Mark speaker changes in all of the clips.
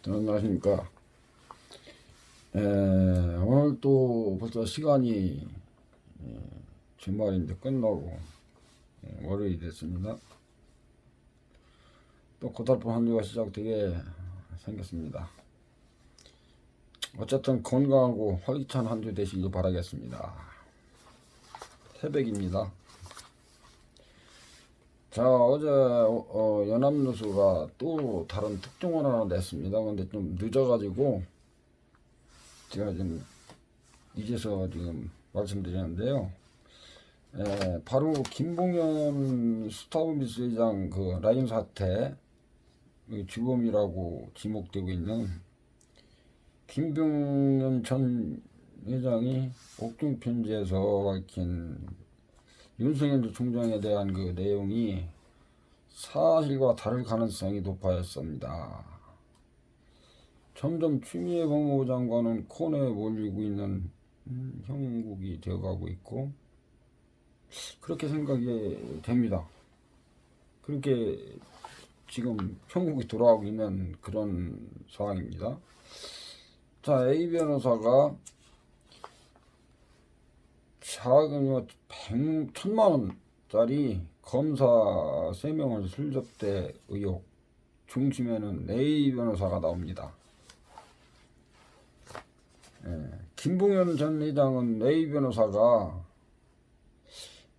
Speaker 1: 안녕하십니까. 오늘 또 벌써 시간이 주말인데 끝나고 월요일이 됐습니다. 또 고달픈 한 주가 시작되게 생겼습니다. 어쨌든 건강하고 활기찬 한 주 되시길 바라겠습니다. 새벽입니다. 자, 어제 연합뉴스가 또 다른 특종을 하나 냈습니다. 근데 좀 늦어가지고 제가 지금 이제서 지금 말씀드리는데요. 바로 김봉현 스타브미스 회장 그 라임 사태 주범이라고 지목되고 있는 김봉현 전 회장이 옥중 편지에서 밝힌 윤석열 총장에 대한 그 내용이 사실과 다를 가능성이 높아졌습니다. 점점 추미애 법무부 장관은 코너에 몰리고 있는 형국이 되어가고 있고 그렇게 생각이 됩니다. 그렇게 지금 형국이 돌아가고 있는 그런 상황입니다. 자, A 변호사가 자금 1,000만원짜리 검사 3명을 술접대 의혹 중심에는 A 변호사가 나옵니다. 김봉현 전 회장은 A 변호사가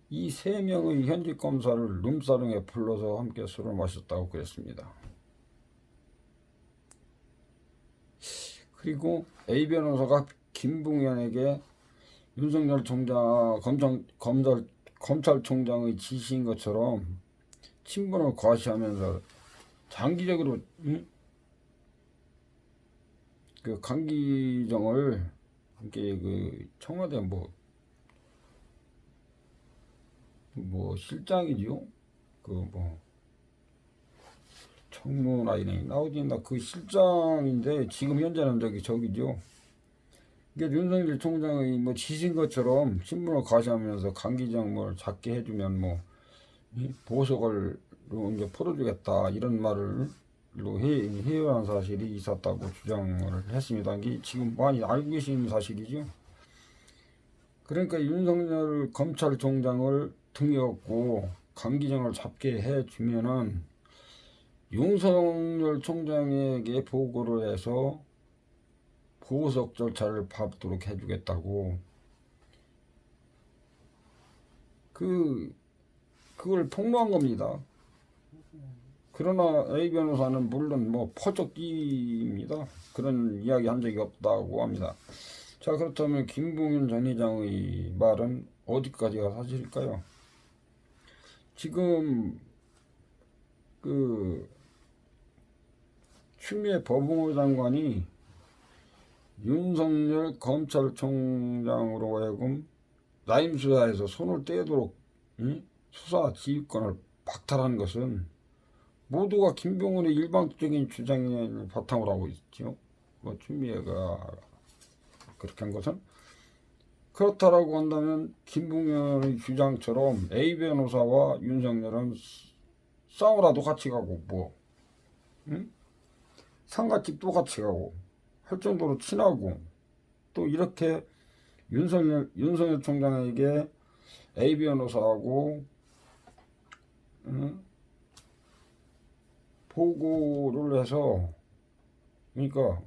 Speaker 1: 이 3명의 현직 검사를 룸사롱에 불러서 함께 술을 마셨다고 그랬습니다. 그리고 A 변호사가 김봉현에게 윤석열 총장, 검찰총장의 지시인 것처럼 친분을 과시하면서 장기적으로 그 강기정을 이렇게 그 청와대 뭐 실장이죠. 그 뭐 청문회에 나오진다 그 실장인데 지금 현재는 저기죠. 이게 윤석열 총장의 뭐 지신 것처럼 신분을 과시하면서 강기정 뭘 작게 해주면 뭐 보석을 이제 풀어주겠다 이런 말을 해외한 사실이 있었다고 주장을 했습니다. 이게 지금 많이 알고 계시는 사실이죠. 그러니까 윤석열 검찰총장을 등에 업고 강기정을 잡게 해주면은 윤석열 총장에게 보고를 해서 보석 절차를 밟도록 해주겠다고 그걸 폭로한 겁니다. 그러나 A 변호사는 물론 뭐 퍼적기입니다. 그런 이야기 한 적이 없다고 합니다. 자, 그렇다면 김봉현 전 회장의 말은 어디까지가 사실일까요? 지금 그 추미애 법무부 장관이 윤석열 검찰총장으로 하여금 라임 수사에서 손을 떼도록 수사 지휘권을 박탈하는 것은 모두가 김병훈의 일방적인 주장을 바탕으로 하고 있죠. 뭐 추미애가 그렇게 한 것은 그렇다라고 한다면 김봉현의 주장처럼 A 변호사와 윤석열은 싸우라도 같이 가고 상가집도 같이 가고 할 정도로 친하고 또 이렇게 윤석열 총장에게 A 변호사하고 보고를 해서 그러니까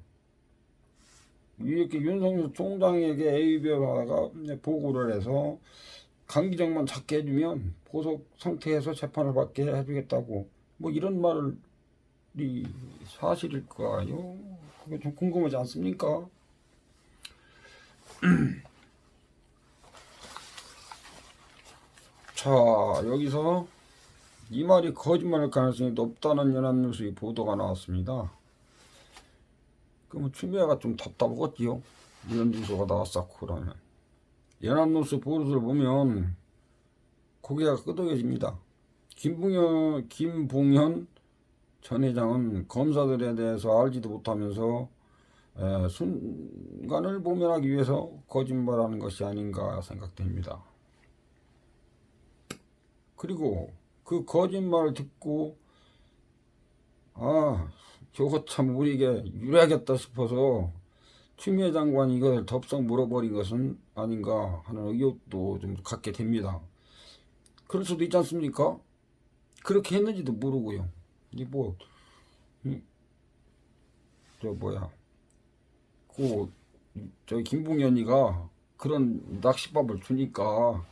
Speaker 1: 이렇게 윤석열 총장에게 A 변호사가 보고를 해서 강기정만 잡게 해주면 보석 상태에서 재판을 받게 해주겠다고 뭐 이런 말이 사실일까요? 그게 좀 궁금하지 않습니까? 자, 여기서 이 말이 거짓말일 가능성이 높다는 연합뉴스의 보도가 나왔습니다. 그러면 추미애가 좀 답답하겠지요. 이런 뉴스가 나왔었고 그러면 연합뉴스 보도를 보면 고개가 끄덕여집니다. 김봉현 전 회장은 검사들에 대해서 알지도 못하면서 순간을 모면하기 위해서 거짓말하는 것이 아닌가 생각됩니다. 그리고 그 거짓말을 듣고 저거 참 우리에게 유리하겠다 싶어서 추미애 장관이 이것을 덥석 물어버린 것은 아닌가 하는 의혹도 좀 갖게 됩니다. 그럴 수도 있지 않습니까? 그렇게 했는지도 모르고요. 이 뭐, 저 뭐야, 저기 김봉연이가 그런 낚싯밥을 주니까,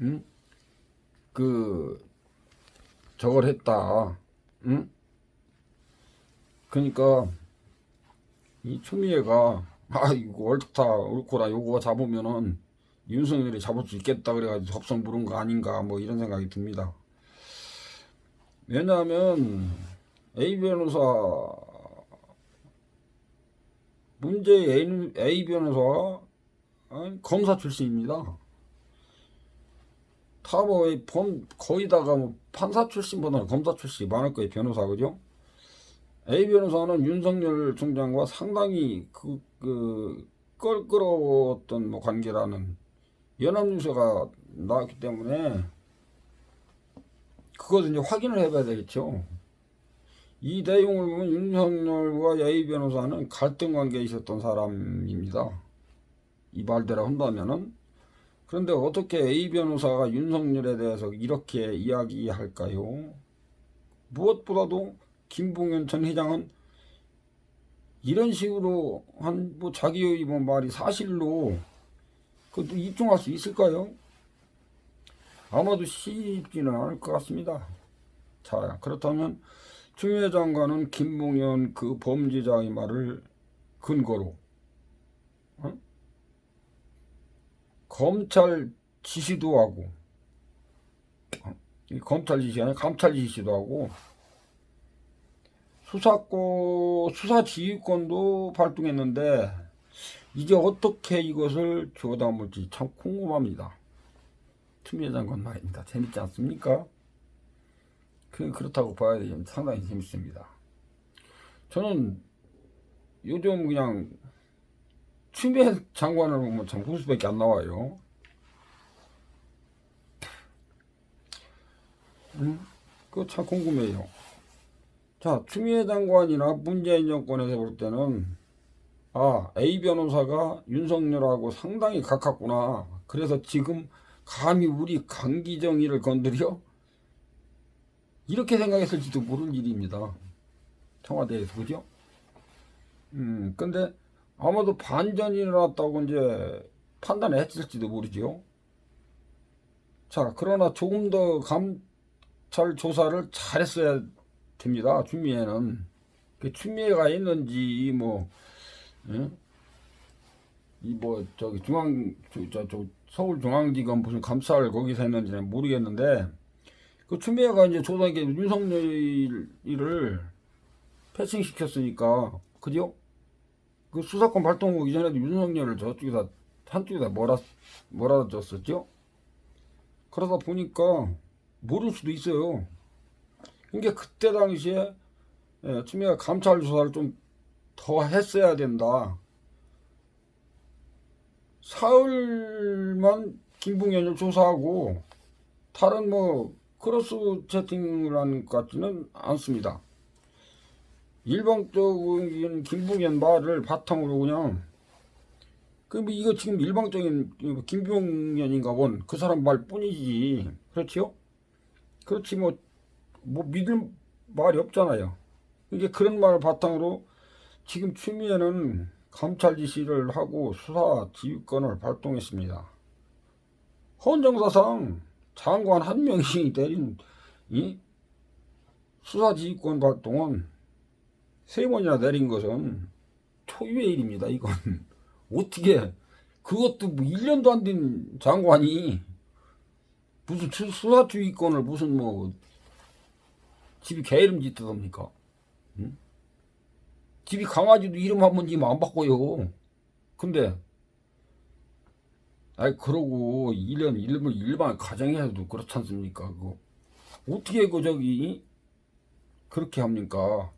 Speaker 1: 응? 저걸 했다. 응? 그러니까 이 추미애가 이거 옳다 옳고라 요거 잡으면은 윤석열이 잡을 수 있겠다 그래가지고 접선 부른 거 아닌가 뭐 이런 생각이 듭니다. 왜냐하면 A 변호사 문제의 A 변호사가 검사 출신입니다. 거의다가 뭐 판사 출신보다는 검사 출신이 많을 거예요. 변호사 그죠? A 변호사는 윤석열 총장과 상당히 껄끄러웠던 뭐 관계라는 연합뉴스가 나왔기 때문에 그것을 이제 확인을 해봐야 되겠죠. 이 내용을 보면 윤석열과 A 변호사는 갈등 관계에 있었던 사람입니다. 이 말대로 한다면은. 그런데 어떻게 A 변호사가 윤석열에 대해서 이렇게 이야기할까요? 무엇보다도 김봉현 전 회장은 이런 식으로 한 뭐 자기의 뭐 말이 사실로 그것도 입증할 수 있을까요? 아마도 쉽지는 않을 것 같습니다. 자, 그렇다면 추미애 장관은 김봉현 그 범죄자의 말을 근거로 검찰 지시도 하고 검찰 지시 아니라 감찰 지시도 하고 수사 지휘권도 발동했는데 이제 어떻게 이것을 주워담을지 참 궁금합니다. 추미애 장관 말입니다. 재밌지 않습니까? 그렇다고 봐야 되면 상당히 재밌습니다. 저는 요즘 그냥 추미애 장관을 보면 참 웃음밖에 안 나와요. 그거 참 궁금해요. 자, 추미애 장관이나 문재인 정권에서 볼 때는 A 변호사가 윤석열하고 상당히 가깝구나. 그래서 지금 감히 우리 강기정이를 건드려? 이렇게 생각했을지도 모를 일입니다. 청와대에서, 그죠? 근데 아마도 반전이 일어났다고 이제 판단했을지도 모르죠. 자, 그러나 조금 더 감찰 조사를 잘했어야 됩니다. 추미애는. 추미애가 있는지, 저기 서울중앙지검 무슨 감찰 거기서 했는지는 모르겠는데, 그 추미애가 이제 조사하게 윤석열을 패싱시켰으니까, 그죠? 그 수사권 발동 오기 전에도 윤석열을 한쪽에다 몰아줬었죠? 그러다 보니까 모를 수도 있어요. 그러니까 그때 당시에 추미애가 감찰 조사를 좀 더 했어야 된다. 사흘만 김봉현을 조사하고 다른 뭐 크로스 채팅을 한 것 같지는 않습니다. 일방적인 김봉현 말을 바탕으로 그냥 이거 지금 일방적인 김봉현인가 본 그 사람 말뿐이지. 그렇지요? 그렇지 뭐 믿을 말이 없잖아요. 이게 그런 말을 바탕으로 지금 추미애는 감찰 지시를 하고 수사 지휘권을 발동했습니다. 헌정사상 장관 한 명이 내린 이 수사 지휘권 발동은 3번이나 내린 것은 초유의 일입니다. 이건 어떻게 그것도 뭐 1년도 안 된 장관이 무슨 수사 지휘권을 무슨 뭐 집이 개 이름 짓듯합니까? 응? 집이 강아지도 이름 한 번 지면 안 바꿔요. 근데 그러고 일반 가정에서도 그렇지 않습니까? 그거 어떻게 그렇게 합니까?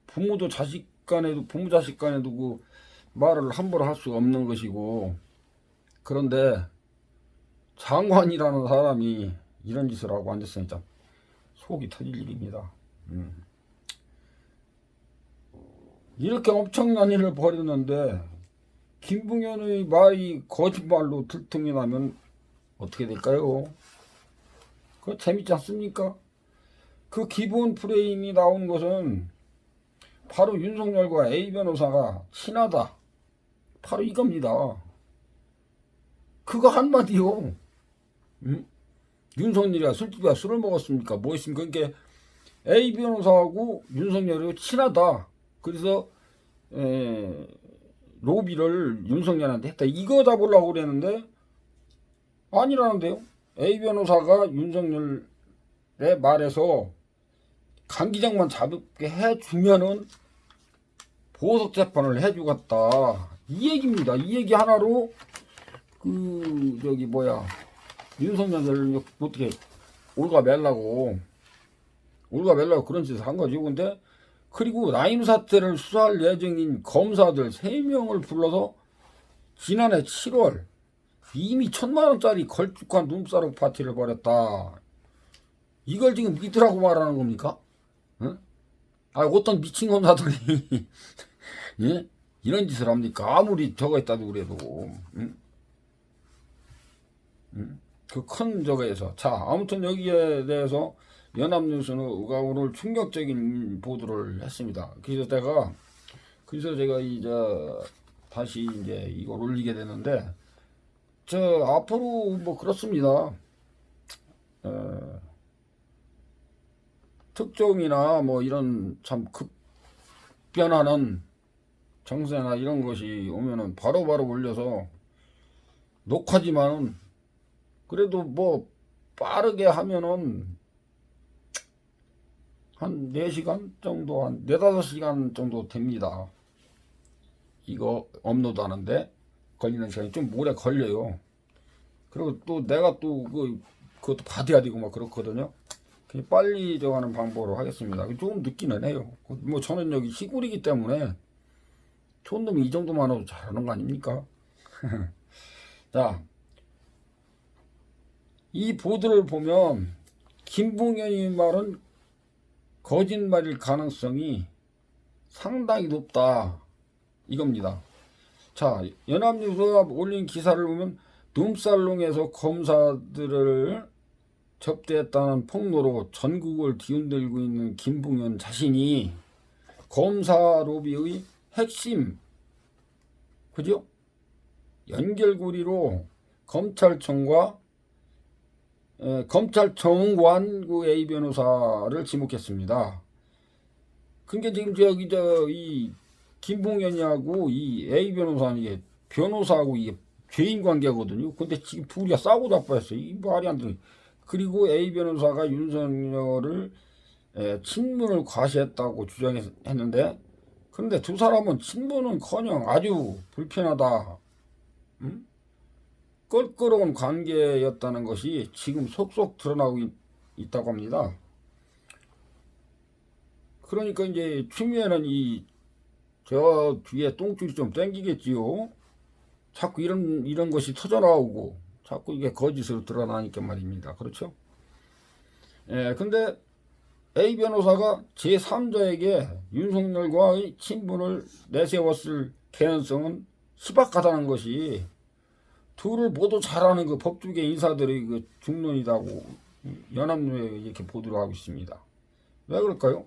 Speaker 1: 부모 자식 간에도 그 말을 함부로 할 수 없는 것이고, 그런데 장관이라는 사람이 이런 짓을 하고 앉았으니 참 속이 터질 일입니다. 이렇게 엄청난 일을 벌였는데 김붕현의 말이 거짓말로 들통이 나면 어떻게 될까요? 그거 재밌지 않습니까? 그 기본 프레임이 나오는 것은 바로 윤석열과 A 변호사가 친하다. 바로 이겁니다. 그거 한마디요. 응? 윤석열이가 술집에 술을 먹었습니까? 뭐 했습니까? 그러니까 A 변호사하고 윤석열이 친하다. 그래서 로비를 윤석열한테 했다. 이거 잡으려고 그랬는데 아니라는데요. A 변호사가 윤석열의 말에서 강 기장만 잡게 해주면은 보석 재판을 해주겠다. 이 얘기입니다. 이 얘기 하나로 그 저기 뭐야 윤석열을 어떻게 올가매려고 그런 짓을 한 거죠. 근데 그리고 라임 사태를 수사할 예정인 검사들 3명을 불러서 지난해 7월 이미 1,000만 원짜리 걸쭉한 룸사롱 파티를 벌였다. 이걸 지금 믿으라고 말하는 겁니까? 응? 아, 어떤 미친 검사들이 예? 이런 짓을 합니까? 아무리 저거 있다도 그래도 응? 응? 그 큰 저거에서 자 아무튼 여기에 대해서 연합뉴스가 오늘 충격적인 보도를 했습니다. 그래서 제가 이제 다시 이제 이걸 올리게 되는데 저 앞으로 뭐 그렇습니다. 특종이나 뭐 이런 참 급변하는 정세나 이런 것이 오면은 바로바로 올려서 녹화지만은 그래도 뭐 빠르게 하면은 한 4시간 정도, 한 4, 5시간 정도 됩니다. 이거 업로드 하는데 걸리는 시간이 좀 오래 걸려요. 그리고 또 내가 또 그것도 받아야 되고 막 그렇거든요. 그냥 빨리 저하는 방법으로 하겠습니다. 조금 늦기는 해요. 뭐 저는 여기 시골이기 때문에 촌놈이 이 정도만 해도 잘하는 거 아닙니까? 자, 이 보도를 보면 김붕현이 말은 거짓말일 가능성이 상당히 높다. 이겁니다. 자, 연합뉴스가 올린 기사를 보면 룸살롱에서 검사들을 접대했다는 폭로로 전국을 뒤흔들고 있는 김붕현 자신이 검사 로비의 핵심, 그죠? 연결고리로 검찰청관 그 A 변호사를 지목했습니다. 그게 지금 이 김봉현이하고 이 A 변호사는 이게 변호사하고 이게 죄인 관계거든요. 근데 지금 둘이가 싸우고 자빠졌어요. 이 말이 안 되는. 그리고 A 변호사가 윤석열을 친문을 과시했다고 주장했는데, 그런데 두 사람은 친문은커녕 아주 불편하다, 껄끄러운 관계였다는 것이 지금 속속 드러나고 있다고 합니다. 그러니까 이제 추미애는 저 뒤에 똥줄이 좀 땡기겠지요. 자꾸 이런 것이 터져나오고 자꾸 이게 거짓으로 드러나니까 말입니다. 그렇죠? 근데 A 변호사가 제3자에게 윤석열과의 친분을 내세웠을 개연성은 희박하다는 것이 둘을 모두 잘하는 그 법조계 인사들의 그 중론이라고 연합뉴에 이렇게 보도를 하고 있습니다. 왜 그럴까요?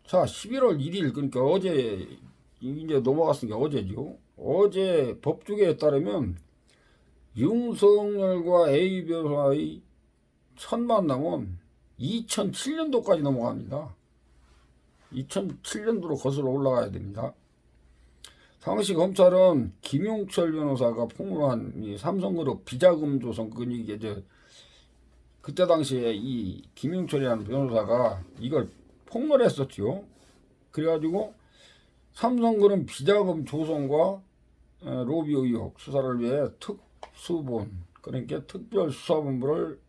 Speaker 1: 자, 11월 1일, 그러니까 어제, 이제 넘어갔으니까 어제죠. 어제 법조계에 따르면 윤석열과 A 변호사의 첫 만남은 2007년도까지 넘어갑니다. 2007년도로 거슬러 올라가야 됩니다. 당시 검찰은 김용철 변호사가 폭로한 이 삼성그룹 비자금 조성 이게 그때 당시에 이 김용철이라는 변호사가 이걸 폭로를 했었죠. 그래가지고 삼성그룹 비자금 조성과 로비 의혹 수사를 위해 특수본, 그러니까 특별수사본부를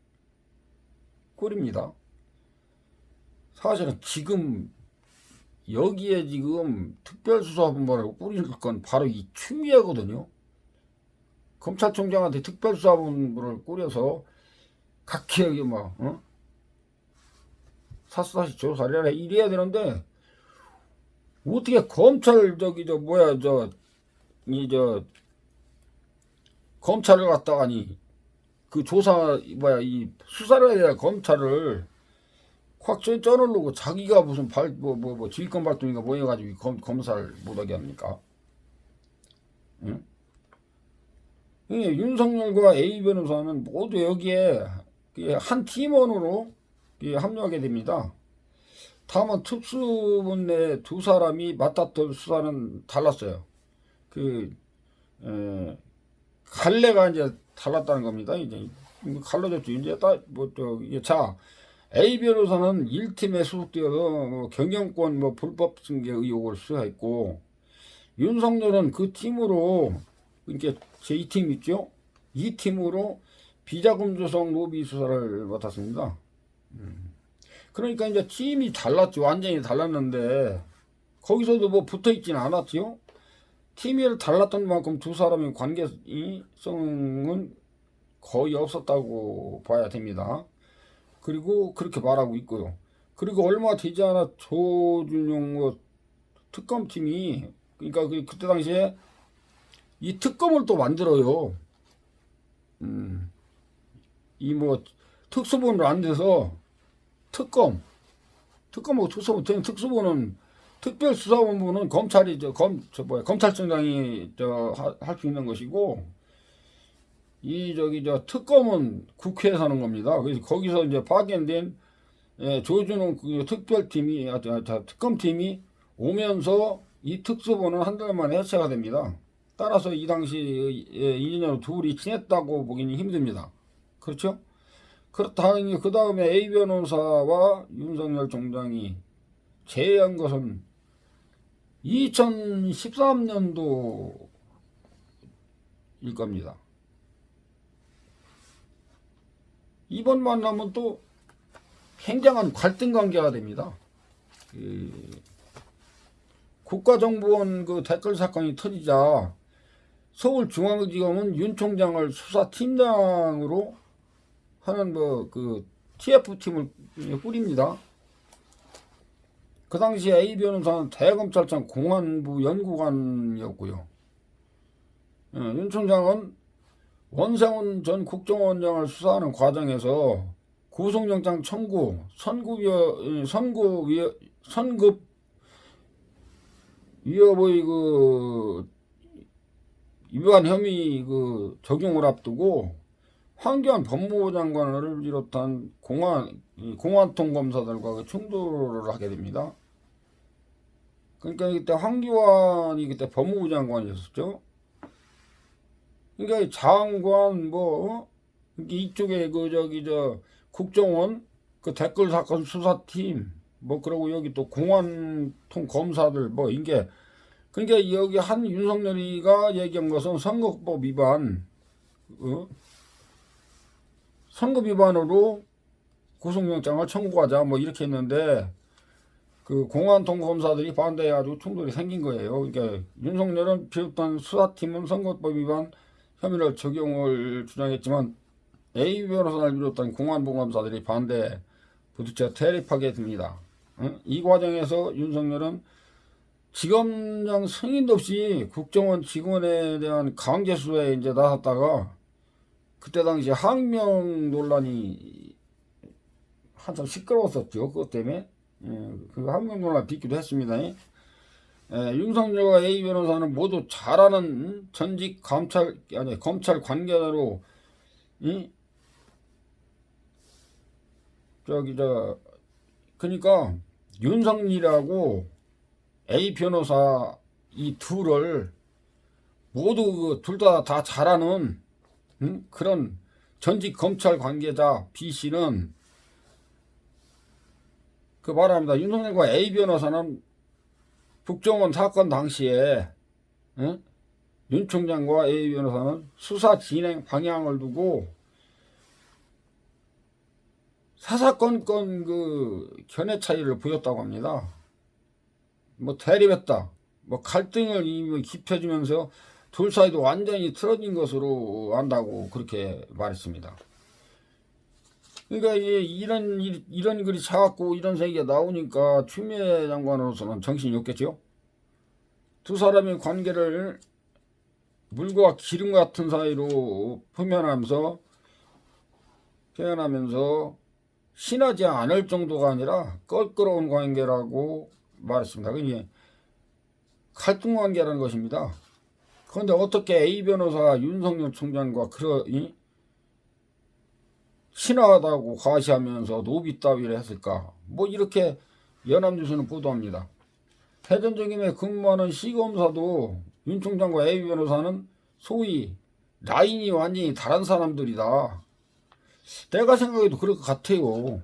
Speaker 1: 꾸립니다. 사실은 지금 여기에 지금 특별수사본부를 꾸릴 건 바로 이 추미애거든요. 검찰총장한테 특별수사본부를 꾸려서 각기에게 사수사시 조사를 해라 이래야 되는데 어떻게 검찰 뭐야 검찰을 갖다가니 그 조사 뭐야 이 수사를 해야 검찰을 확 쪄놓으려고 자기가 무슨 지휘권 발동인가 뭐 해가지고 검사를 못하게 합니까? 응? 윤석열과 A 변호사는 모두 여기에 한 팀원으로 합류하게 됩니다. 다만 특수본 내 두 사람이 맡았던 수사는 달랐어요. 갈래가 이제 달랐다는 겁니다. 이제 갈라졌죠. 이제 자, A 변호사는 1팀에 소속되어서 경영권 불법 승계 의혹을 수사했고, 윤석열은 그 팀으로 이렇게 제2팀 있죠? 이 팀으로 비자금 조성 로비 수사를 맡았습니다. 그러니까 이제 팀이 달랐죠. 완전히 달랐는데 거기서도 붙어 있지는 않았지요. 팀이 달랐던 만큼 두 사람의 관계성은 거의 없었다고 봐야 됩니다. 그리고 그렇게 말하고 있고요. 그리고 얼마 되지 않아 조준용 특검팀이 그러니까 그때 당시에 이 특검을 또 만들어요. 이 특수본으로 안 돼서 특검하고 특수본은 특별수사본부는 검찰이 검찰청장이 할 수 있는 것이고 특검은 국회에서 하는 겁니다. 그래서 거기서 이제 파견된 조준호 특별팀이 특검팀이 오면서 이 특수본은 한 달 만에 해체가 됩니다. 따라서 이 당시 이인영 둘이 친했다고 보기는 힘듭니다. 그렇죠? 그렇다 그 다음에 A 변호사와 윤석열 총장이 재회한 것은 2013년도일 겁니다. 이번 만나면 또 굉장한 갈등 관계가 됩니다. 국가정보원 댓글 사건이 터지자 서울중앙지검은 윤 총장을 수사팀장으로 하는 TF팀을 꾸립니다. 그 당시 A 변호사는 대검찰청 공안부 연구관이었고요. 윤 총장은 원세훈 전 국정원장을 수사하는 과정에서 구속영장 청구, 선급 위협의 위반 혐의 적용을 앞두고 황교안 법무부 장관을 비롯한 공안통 검사들과 충돌을 하게 됩니다. 그러니까 그때 황교안이 그때 법무부 장관이었었죠. 그러니까 장관 이쪽에 국정원 댓글 사건 수사팀 그러고 여기 또 공안통 검사들 이게 그러니까 여기 한 윤석열이가 얘기한 것은 선거법 위반 선거 위반으로 구속영장을 청구하자 이렇게 했는데 그 공안통 검사들이 반대해가지고 충돌이 생긴 거예요. 그러니까 윤석열은 비롯한 수사팀은 선거법 위반 혐의를 적용을 주장했지만 A 변호사를 비롯한 공안부 검사들이 반대에 부딪혀 대립하게 됩니다. 이 과정에서 윤석열은 지검장 승인도 없이 국정원 직원에 대한 강제 수사에 이제 나섰다가 그때 당시 항명 논란이 한참 시끄러웠었죠. 그것 때문에 그 항명 논란 빚기도 했습니다. 윤석열과 A 변호사는 모두 잘하는 전직 검찰 관계자로 그러니까 윤석열하고 A 변호사 이 둘을 모두 둘 다 잘하는 그런 전직 검찰 관계자 B 씨는 말합니다. 윤석열과 A 변호사는 국정원 사건 당시에 윤 총장과 A 변호사는 수사 진행 방향을 두고 사사건건 견해 차이를 보였다고 합니다. 대립했다. 갈등을 깊혀지면서 둘 사이도 완전히 틀어진 것으로 안다고 그렇게 말했습니다. 그러니까 이런 글이 차갑고 이런 얘기가 나오니까 추미애 장관으로서는 정신이 없겠죠. 두 사람의 관계를 물과 기름 같은 사이로 표현하면서 친하지 않을 정도가 아니라 껄끄러운 관계라고 말했습니다. 그게 갈등 관계라는 것입니다. 그런데 어떻게 A 변호사가 윤석열 총장과 친하다고 과시하면서 노비 따위를 했을까? 뭐 이렇게 연합뉴스는 보도합니다. 대전적임에 근무하는 시검사도 윤 총장과 A 변호사는 소위 라인이 완전히 다른 사람들이다. 내가 생각해도 그럴 것 같아요.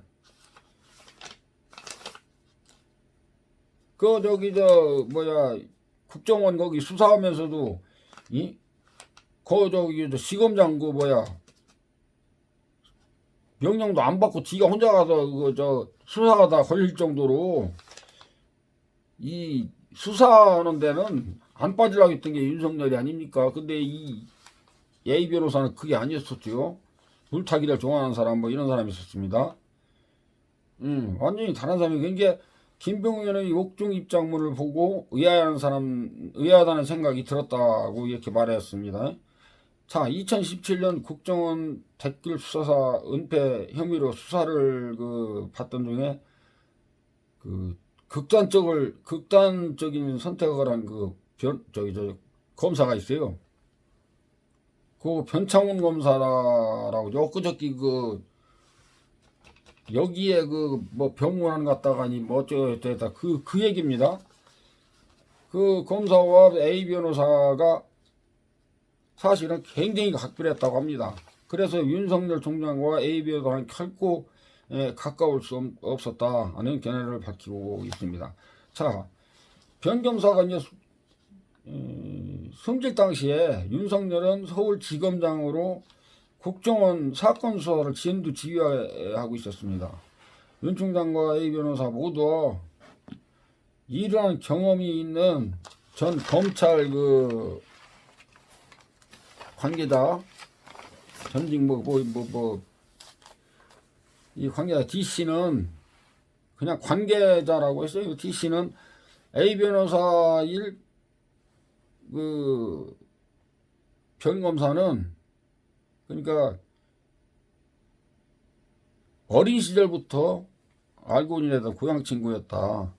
Speaker 1: 국정원 거기 수사하면서도 시검장 명령도 안 받고 지가 혼자 가서 수사하다 걸릴 정도로 이 수사하는 데는 안 빠지려고 했던 게 윤석열이 아닙니까? 근데 이 A 변호사는 그게 아니었었죠. 물타기를 좋아하는 사람 이런 사람이 있었습니다. 완전히 다른 사람이. 그러니까 김병현의 옥중 입장문을 보고 의아하다는 생각이 들었다고 이렇게 말했습니다. 자, 2017년 국정원 댓글 수사사 은폐 혐의로 수사를 받던 중에 극단적인 선택을 한 검사가 있어요. 그 변창훈 검사라고 엊그저께 여기에 병문안 갔다가니 어쩌다 그 얘기입니다. 그 검사와 A 변호사가 사실은 굉장히 각별했다고 합니다. 그래서 윤석열 총장과 A 변호사는 결코 가까울 수 없었다 하는 견해를 밝히고 있습니다. 자, 변 검사가 이제 승질 당시에 윤석열은 서울지검장으로 국정원 사건 수사를 지휘하고 있었습니다. 윤 총장과 A 변호사 모두 이러한 경험이 있는 전 검찰 관계자, 전직 이 관계자 D씨는 그냥 관계자라고 했어요. D씨는 A 변호사일 변 검사는 그러니까 어린 시절부터 알고 지내던 고향 친구였다.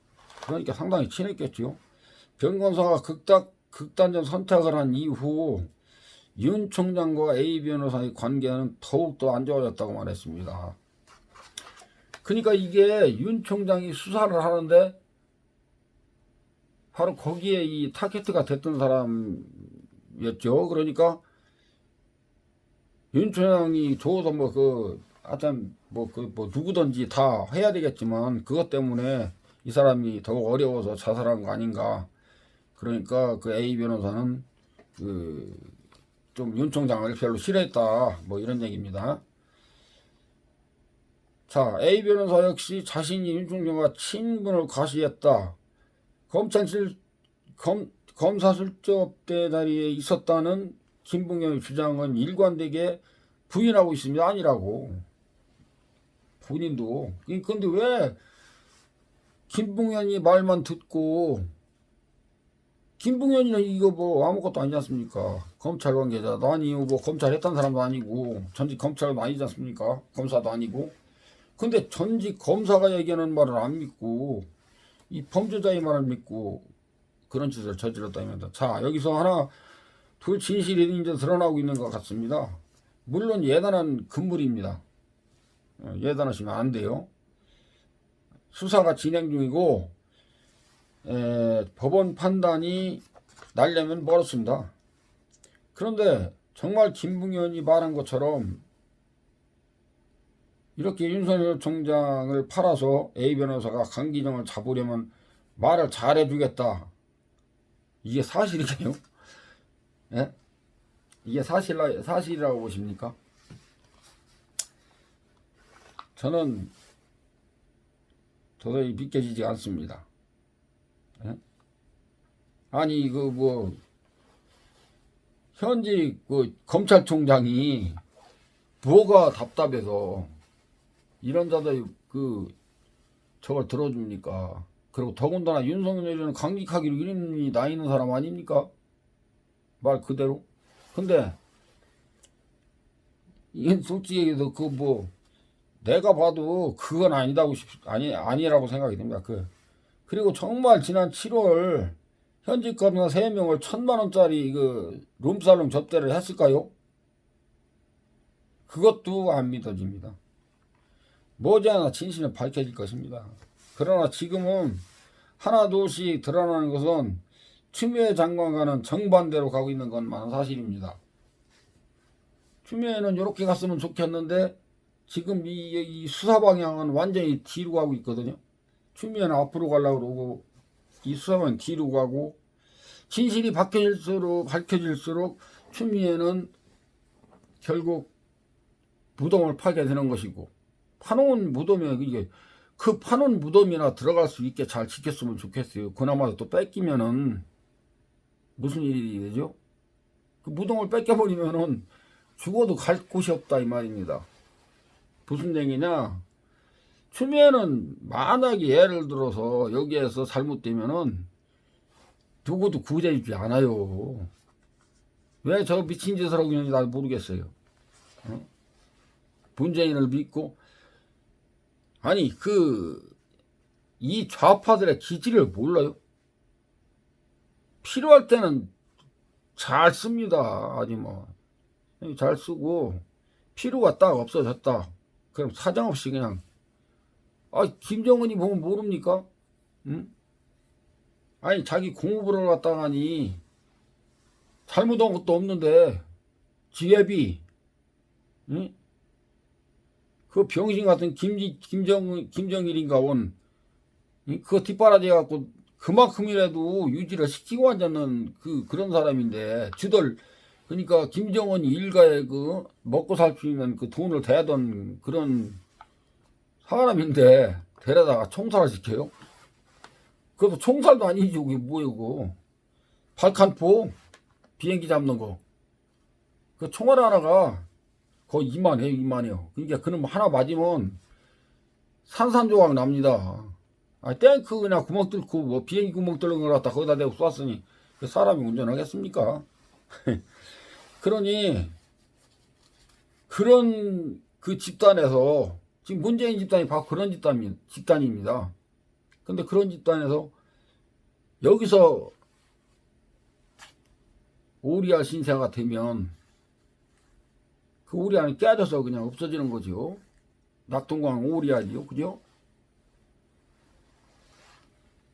Speaker 1: 그러니까 상당히 친했겠죠. 변 검사가 극단적 선택을 한 이후 윤 총장과 A 변호사의 관계는 더욱더 안 좋아졌다고 말했습니다. 그러니까 이게 윤 총장이 수사를 하는데 바로 거기에 이 타겟가 됐던 사람이었죠. 그러니까 윤 총장이 좋아서 누구든지 다 해야 되겠지만 그것 때문에 이 사람이 더욱 어려워서 자살한 거 아닌가. 그러니까 그 A 변호사는 좀 윤 총장을 별로 싫어했다. 이런 얘기입니다. 자, A 변호사 역시 자신이 윤 총장과 친분을 과시했다. 검사 출접대 자리에 있었다는 김봉현의 주장은 일관되게 부인하고 있습니다. 아니라고. 본인도. 근데 왜 김봉현이 말만 듣고, 김봉현이는 이거 아무것도 아니지 않습니까? 검찰 관계자도 아니고 검찰 했던 사람도 아니고 전직 검찰도 아니지 않습니까? 검사도 아니고. 근데 전직 검사가 얘기하는 말을 안 믿고 이 범죄자의 말을 믿고 그런 짓을 저질렀다면서. 자, 여기서 하나 둘 진실이 이제 드러나고 있는 것 같습니다. 물론 예단한 금물입니다. 예단하시면 안 돼요. 수사가 진행 중이고 법원 판단이 나려면 멀었습니다. 그런데 정말 김봉현이 말한 것처럼 이렇게 윤석열 총장을 팔아서 A 변호사가 강기정을 잡으려면 말을 잘해주겠다. 이게 사실이에요? 예? 이게 사실이라고 보십니까? 저는 도저히 믿겨지지 않습니다. 예? 아니 현직 검찰총장이 뭐가 답답해서 이런 자들 저걸 들어줍니까? 그리고 더군다나 윤석열이는 강직하기로 이름이 나 있는 사람 아닙니까? 말 그대로. 근데 이건 솔직히 얘기해서 그 뭐 내가 봐도 그건 아니라고 생각이 됩니다. 그리고 정말 지난 7월 현직 검사 3명을 1,000만 원짜리 그 룸살롱 접대를 했을까요? 그것도 안 믿어집니다. 머지않아 진실은 밝혀질 것입니다. 그러나 지금은 하나둘씩 드러나는 것은 추미애 장관과는 정반대로 가고 있는 것만 사실입니다. 추미애는 이렇게 갔으면 좋겠는데 지금 이 수사 방향은 완전히 뒤로 가고 있거든요. 추미애는 앞으로 가려고 그러고 이 수사 방향 뒤로 가고 진실이 밝혀질수록 추미애는 결국 무덤을 파게 되는 것이고 파놓은 무덤에 이게 그 파놓은 무덤이나 들어갈 수 있게 잘 지켰으면 좋겠어요. 그나마 또 뺏기면은 무슨 일이 되죠? 그 무덤을 뺏겨버리면은 죽어도 갈 곳이 없다 이 말입니다. 무슨 얘기냐? 추미애는 만약에 예를 들어서 여기에서 잘못되면은 누구도 구제해주지 않아요. 왜 저 미친 짓을 하고 있는지 난 모르겠어요. 어? 문재인을 믿고 아니 이 좌파들의 기질을 몰라요? 필요할 때는 잘 씁니다. 아니 뭐 잘 쓰고 필요가 딱 없어졌다. 그럼 사정없이 그냥 김정은이 보면 모릅니까? 응? 아니 자기 공부를 갖다가니 잘못한 것도 없는데 지혜비 응? 그 병신 같은 김정일인가 원 그거 뒷바라지 갖고 그만큼이라도 유지를 시키고 앉았는 그런 사람인데 주들 그러니까 김정은 일가에 그 먹고 살 수 있는 그 돈을 대던 그런 사람인데 데려다가 총살을 시켜요? 그것도 총살도 아니지 그게 뭐예요 그거 발칸포 비행기 잡는 거 그 총알 하나가 거의 이만해요. 그러니까 그놈 하나 맞으면 산산조각 납니다. 탱크 그냥 구멍 뚫고 뭐 비행기 구멍 뚫는 걸 갖다 거기다 대고 쐈으니 그 사람이 운전하겠습니까? 그러니 그런 그 집단에서 지금 문재인 집단이 바로 그런 집단입니다. 근데 그런 집단에서 여기서 오리알 신세가 되면 그 오리알이 깨져서 그냥 없어지는 거죠. 낙동강 오리알이요. 그죠?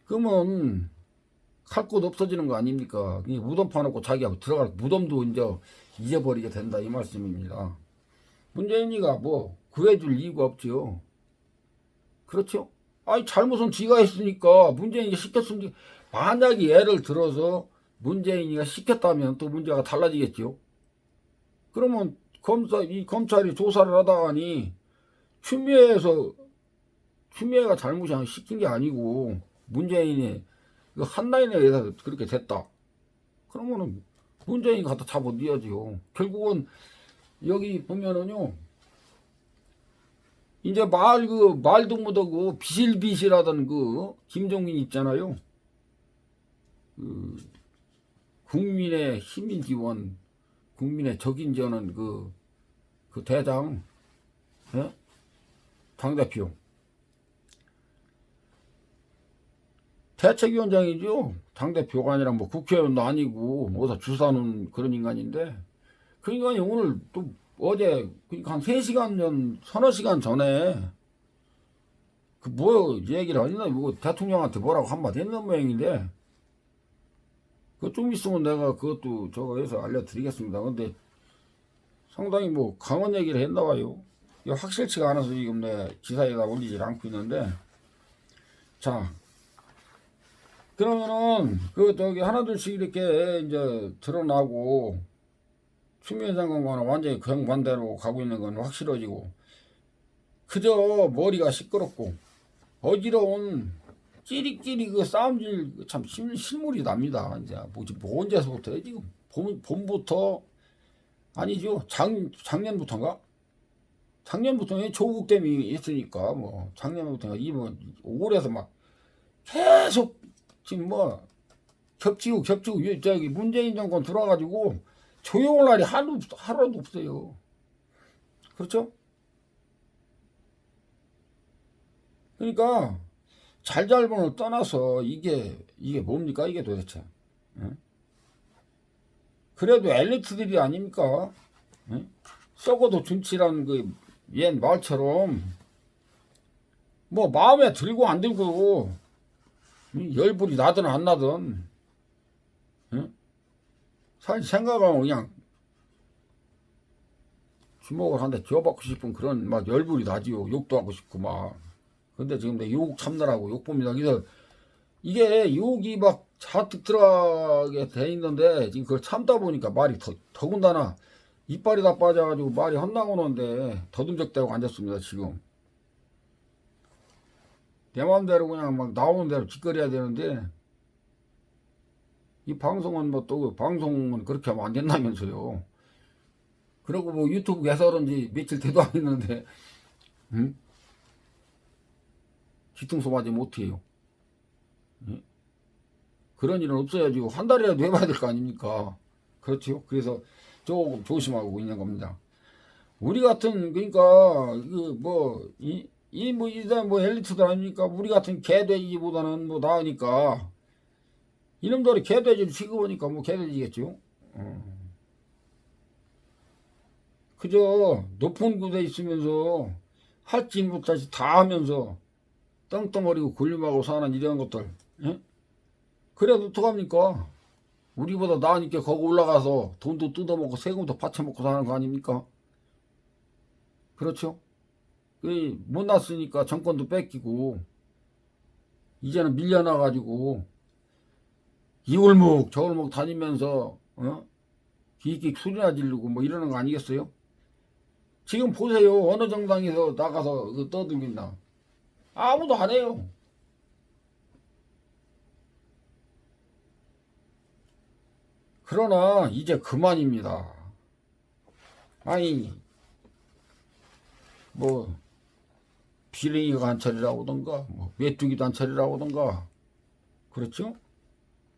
Speaker 1: 그러면 갈 곳 없어지는 거 아닙니까? 무덤 파놓고 자기하고 들어갈 무덤도 이제 잊어버리게 된다 이 말씀입니다. 문재인이가 뭐 구해줄 이유가 없죠. 그렇죠? 잘못은 지가 했으니까 문재인이 시켰으니 만약에 예를 들어서 문재인이가 시켰다면 또 문제가 달라지겠죠. 그러면 검찰이 조사를 하다가니 추미애가 잘못이 아니라 시킨 게 아니고 문재인이 한라인에 의해서 그렇게 됐다. 그러면은 문재인이 갖다 잡아넣어야지요. 결국은 여기 보면은요, 이제 말도 못하고 비실비실하던 김종인 있잖아요. 국민의 힘인 지원, 국민의 적인 지원은 그 대장, 예? 당대표. 대책위원장이죠. 당대표가 아니라 뭐 국회의원도 아니고, 어디서 주사는 그런 인간인데, 그 인간이 오늘 또 어제, 그러니까 한 3시간 전, 서너 시간 전에, 얘기를 하니나, 대통령한테 뭐라고 한마디 했는 모양인데, 그거 좀 있으면 내가 그것도 저거 해서 알려드리겠습니다. 근데 상당히 강한 얘기를 했나봐요. 확실치가 않아서 지금 내 기사에다 올리질 않고 있는데, 자, 그러면은 하나둘씩 이렇게 이제 드러나고 추미애 장관과는 완전히 정반대로 가고 있는 건 확실해지고 그저 머리가 시끄럽고 어지러운 끼리끼리 싸움질 참 실물이 납니다. 이제 뭐 언제서부터 지금 봄부터 아니죠 작년부터인가? 작년부터 조국 때문에 있으니까 작년부터인가 이번 올해서 막 계속 지금 뭐 겹치고 저기 문재인 정권 들어와가지고 조용할 날이 하루도 없어요. 그렇죠? 그러니까 잘잘못을 떠나서 이게 뭡니까 이게 도대체? 응? 그래도 엘리트들이 아닙니까? 응? 썩어도 준치라는 그 옛 말처럼 뭐 마음에 들고 안 들고 열불이 나든 안 나든 응? 사실 생각하면 그냥 주먹을 한 대 쥐어받고 싶은 그런 막 열불이 나지요. 욕도 하고 싶고 막. 근데 지금 내 욕 참느라고 욕 봅니다. 그래서 이게 욕이 막 잔뜩 들어가게 돼 있는데 지금 그걸 참다 보니까 말이 더군다나 이빨이 다 빠져가지고 말이 헛나오는데 더듬적대고 앉았습니다. 지금 내 마음대로 그냥 막 나오는 대로 짓거려야 되는데 이 방송은 뭐 또 방송은 그렇게 하면 안 된다면서요. 그리고 뭐 유튜브 개설은 지 며칠 되도 안 했는데 응? 뒤통수 맞으면 못해요. 응? 그런 일은 없어야지 한 달이라도 해봐야 될 거 아닙니까? 그렇죠. 그래서 조금 조심하고 있는 겁니다. 우리 같은 그러니까 뭐 엘리트들 아닙니까? 우리 같은 개돼지보다는 뭐 나으니까 이놈들이 개돼지를 취급하니까 뭐 개돼지겠죠. 그저 높은 곳에 있으면서 할지 못하지 다 하면서 떵떵거리고 군림하고 사는 이런 것들. 예? 그래도 어떡합니까? 우리보다 나으니까 거기 올라가서 돈도 뜯어먹고 세금도 받쳐먹고 사는 거 아닙니까? 그렇죠? 못났으니까 정권도 뺏기고 이제는 밀려나가지고 이 골목 저 골목 다니면서 기익기익 소리나 지르고 뭐 이러는 거 아니겠어요? 지금 보세요. 어느 정당에서 나가서 떠들긴다. 아무도 안 해요. 그러나 이제 그만입니다. 아니 뭐 비랭이 관찰이라고든가 뭐 메뚜기 단찰이라고든가 그렇죠?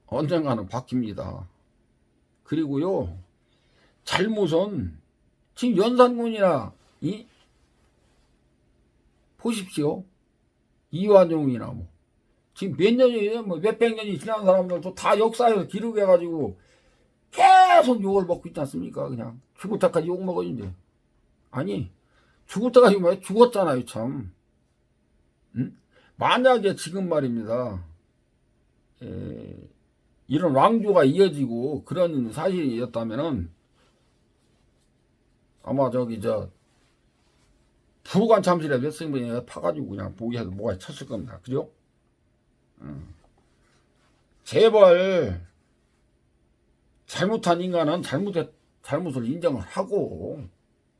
Speaker 1: 언젠가는 바뀝니다. 그리고요 잘못은 지금 연산군이나 보십시오. 이완용이나 뭐 지금 몇 년이 뭐 몇백 년이 지난 사람들도 다 역사에서 기록해가지고 계속 욕을 먹고 있지 않습니까? 그냥 죽을 때까지 욕 먹었는데 아니 죽을 때까지 뭐 죽었잖아요 참. 응? 만약에 지금 말입니다. 이런 왕조가 이어지고 그런 사실이었다면은 아마 저기 저 부관 참실에 몇 성분이 파가지고 그냥 보기해서 뭐가 쳤을 겁니다. 그죠? 제발 잘못한 인간은 잘못을 인정을 하고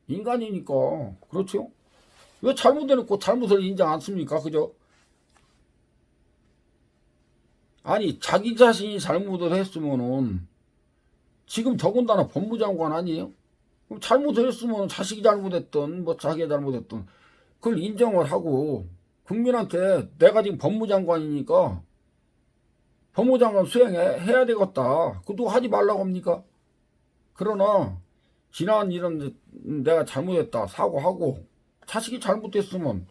Speaker 1: 인간이니까 그렇죠? 왜 잘못해놓고 잘못을 인정 안 씁니까? 그죠? 아니 자기 자신이 잘못을 했으면은 지금 더군다나 법무장관 아니에요? 그럼 잘못을 했으면 자식이 잘못했던 뭐 자기가 잘못했던 그걸 인정을 하고 국민한테 내가 지금 법무장관이니까 법무장관 수행해야 되겠다. 그것도 하지 말라고 합니까? 그러나 지난 이런 내가 잘못했다 사과하고 자식이 잘못했으면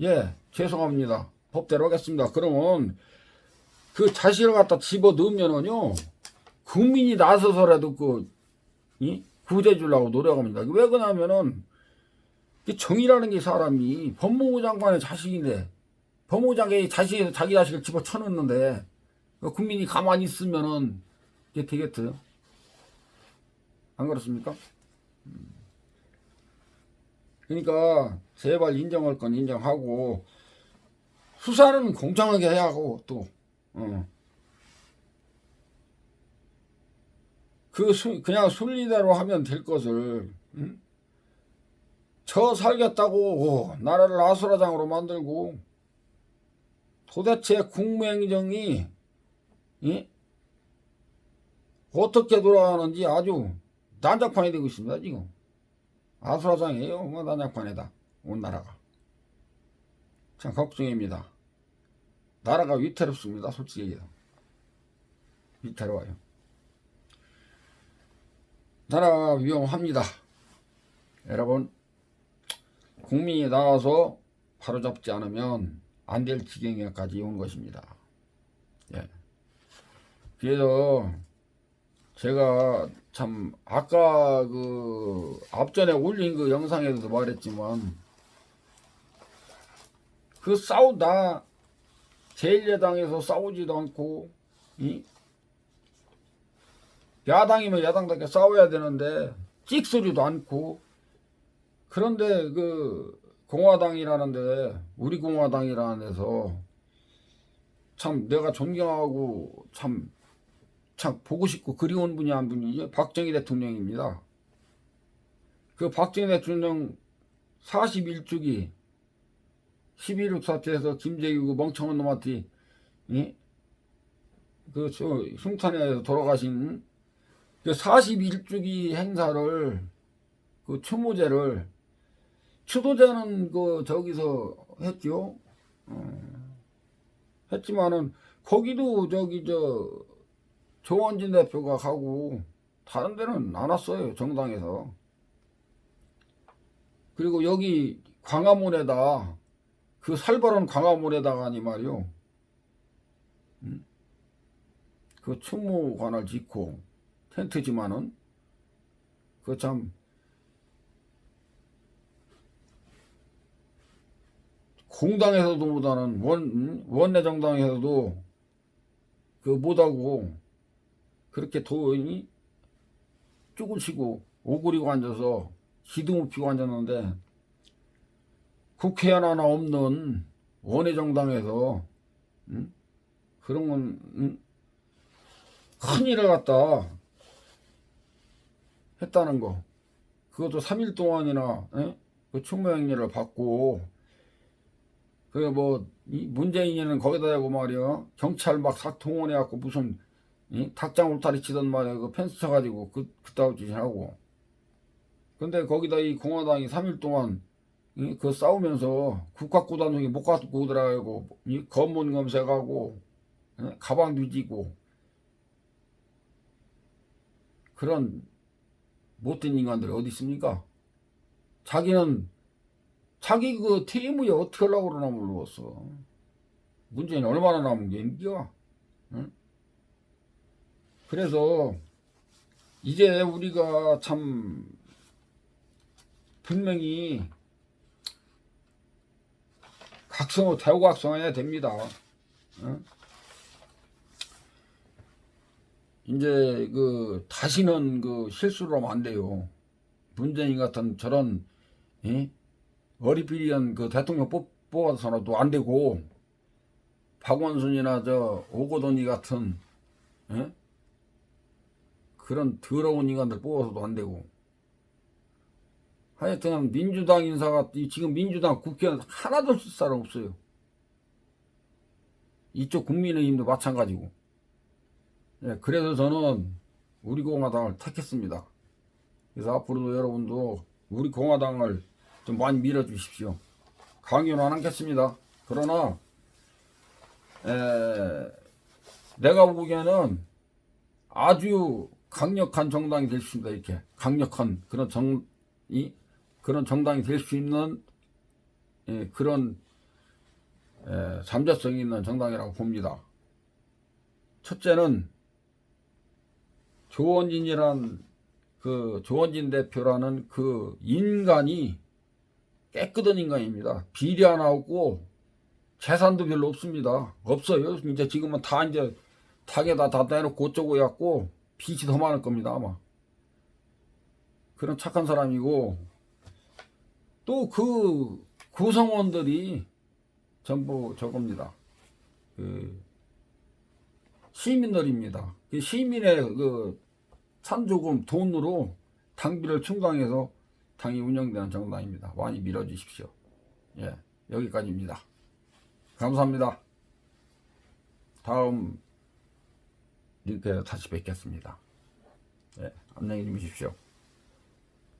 Speaker 1: 예 죄송합니다. 법대로 하겠습니다. 그러면 그 자식을 갖다 집어 넣으면은요 국민이 나서서라도 구제 주려고 노력합니다. 왜 그러냐면은 정의라는 게 사람이 법무부 장관의 자식인데 법무부 장관이 자기 자식을 집어 쳐넣는데 국민이 가만히 있으면은 이게 되겠어요? 안 그렇습니까? 그러니까 제발 인정할 건 인정하고 수사는 공정하게 해야 하고 또 그냥 순리대로 하면 될 것을 저 살겠다고 나라를 아수라장으로 만들고 도대체 국무행정이 어떻게 돌아가는지 아주 난장판이 되고 있습니다. 지금 아수라장이에요. 뭐 난장판이다. 온 나라가 참 걱정입니다. 나라가 위태롭습니다. 솔직히 위태로워요. 나라가 위험합니다. 여러분, 국민이 나와서 바로잡지 않으면 안 될 지경에까지 온 것입니다. 예. 그래서 제가 참 아까 그 앞전에 올린 그 영상에서도 말했지만 그 싸우다 제1야당에서 싸우지도 않고 야당이면 야당답게 싸워야 되는데 찍소리도 않고 그런데 그 공화당이라는데 우리 공화당이라는 데서 참 내가 존경하고 참 보고 싶고 그리운 분이 한 분이 박정희 대통령입니다. 그 박정희 대통령 41주기 11.6 사태에서 김재규 그 멍청한 놈한테 그 흉탄에서 돌아가신 그 41주기 행사를 그 추도제는 그 저기서 했죠. 했지만은 거기도 저기 조원진 대표가 가고 다른 데는 안 왔어요. 정당에서. 그리고 여기 광화문에다 그 살벌한 광화문에다가니 말이요. 그 추모관을 짓고 텐트지만은 그 참 공당에서도 보다는 원내 정당에서도 그 못하고 그렇게 돈이 쭈글치고 오그리고 앉아서 기둥을 피고 앉았는데 국회의원 하나 없는 원내 정당에서 그런 건 큰일을 갖다 했다는 거. 그것도 3일 동안이나 그 추모행위를 받고 그 뭐 문재인이는 거기다 대고 말이야 경찰 막 동원해갖고 무슨 닭장 울타리 치던 말이야 그 펜스 쳐가지고 그따위 짓을 하고. 근데 거기다 이 공화당이 3일 동안 그 싸우면서 국가구단속에 못 갖고 오더라고. 검문 검색하고 가방 뒤지고 그런 못된 인간들이 어디 있습니까? 자기 그 퇴임후에 어떻게 하려고 그러나 모르겠어. 문재인 얼마나 남은 게 인기야? 응? 그래서 이제 우리가 참 분명히 대우각성해야 됩니다. 응? 이제 그 다시는 그 실수를 하면 안 돼요. 문재인 같은 저런 어리비리한 그 대통령 뽑아서도 안 되고 박원순이나 오거돈이 같은 그런 더러운 인간들 뽑아서도 안 되고. 하여튼 민주당 인사가 지금 민주당 국회의원 하나도 쓸 사람 없어요. 이쪽 국민의힘도 마찬가지고. 그래서 저는 우리 공화당을 택했습니다. 그래서 앞으로도 여러분도 우리 공화당을 좀 많이 밀어주십시오. 강요는 안 하겠습니다. 그러나 내가 보기에는 아주 강력한 정당이 될 수 있습니다. 이렇게 강력한 그런 정당이 될 수 있는 그런 잠재성이 있는 정당이라고 봅니다. 첫째는 조원진 대표라는 그 인간이 깨끗한 인간입니다. 비리 하나 없고 재산도 별로 없습니다. 없어요. 이제 지금은 다 이제 닭에다 다 내놓고 어쩌고 해갖고 빚이 더 많을 겁니다. 아마. 그런 착한 사람이고 또 그 구성원들이 전부 저겁니다. 그 시민들입니다. 그 시민의 그 산조금 돈으로 당비를 충당해서 당이 운영되는 정당입니다. 많이 밀어주십시오. 여기까지입니다. 감사합니다. 다음 이렇게 다시 뵙겠습니다. 안녕히 주무십시오.